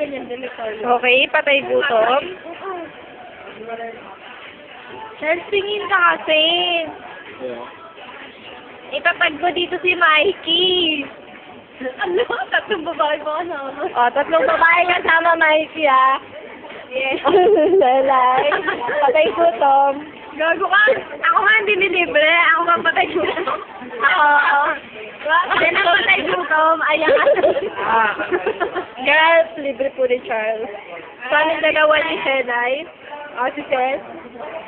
ganyan din ikaw. Okay, patay gutom. Charles, tingin ka kasi. Itatag ko dito si Mikey. Ano? Tatlong babae ba kasama? O, 3 babae kasama Mikey, ah. Yes. Lalay. Patay gutom. Gago ka. Ako nga hindi nilibre. Ako nga patay gutom. Oo. Yan ang patay gutom. Ayan. Girls, libre po ni Charles. Paano yung dalawa ni Senay? O, si Ses.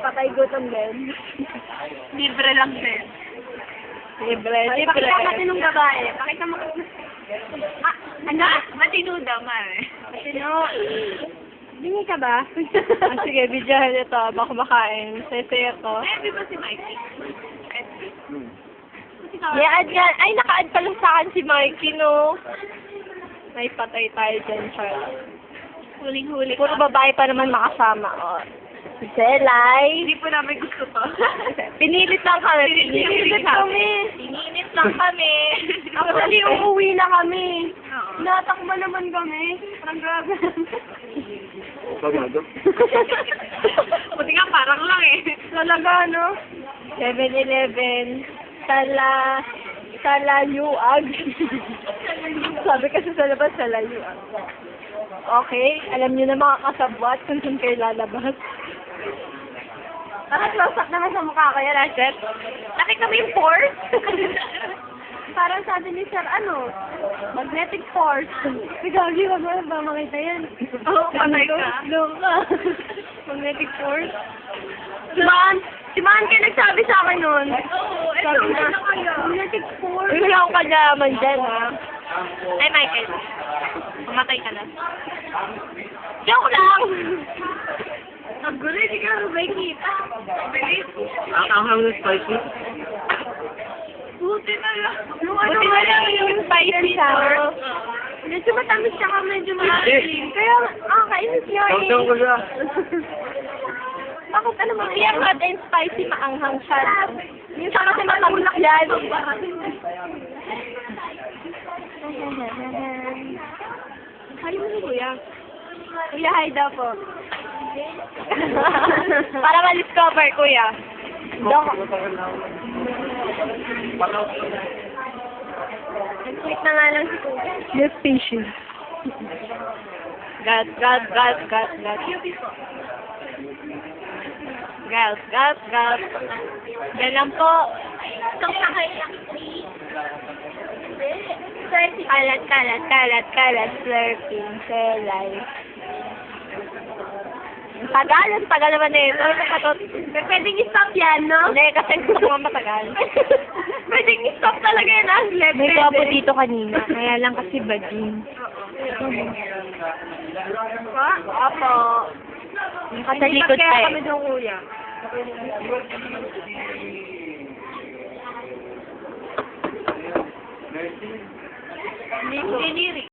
Patay gutom din. Libre lang din. Libre, libre. Pakita kasi nung babae. Pakita mo. Ano? Matino daw, Mare. Matino. Bingi ka ba? Sige, bidyahan ito. Baka makain. Sesaya ko. Ay, di ba si Mikey? I-add yan. Ay, naka-add pala sa akin si Mikey, no? May patay tayo dyan, Charles. Huling-huli. Puro babae pa naman makasama. O. Si Selay. Hindi po namin gusto to. Pinilit lang kami. Pinilit kami. Pinilit lang kami. Actually, umuwi na kami. Oo. Natakbo naman kami. Parang grabe. Buti nga parang lang eh. Talaga, no? 7-Eleven. Salayuag. Sabi kasi sa labas, salayuag. Okay, alam niyo na mga kasabwat kung saan kayo lalabas. Parang close up naman sa mukha ko yan, Ashet. Nakita mo yung force? Parang sabi ni Sir, magnetic force. Gagi, wag mo ba makita yan? Oo, patay ka. Loka. Magnetic force. Si Maan kayo nagsabi sa akin nun. Oo, ito Sabi na na, kaya. magnetic force. Wala akong kanyaman dyan, ha? Ay, Michael. Pumatay ka na. Joke lang! Ang gulo, hindi ka may kita. Bilis. Ang hanggang spicy. Buti na lang. Buti na lang yung spicy sour. Medyo matamis siya ka, medyo maasim. Kaya, kainis niya eh. Tawag ko siya. Bakit ano mga yung hot and spicy maanghang siya? Yung sa kasi matulak yan. Hi mo si Kuya. Kuya, hi daw po. Para ma-discover, kuya. Nag-tweet na nga lang si Kuya. Yes, patient. Gat. Gat. Yan lang po. Itong sakay lang. Kalat, slurping, selay. Tagal naman na ito. Pwedeng i-stop yan, no? Hindi, kasi gusto ko matagal. Pwedeng i-stop talaga yan, Aslet. May gwapo dito kanina, kaya lang kasi bading. Opo. Nakatalikod Kaya tayo. kami doon, Kuya. Hindi,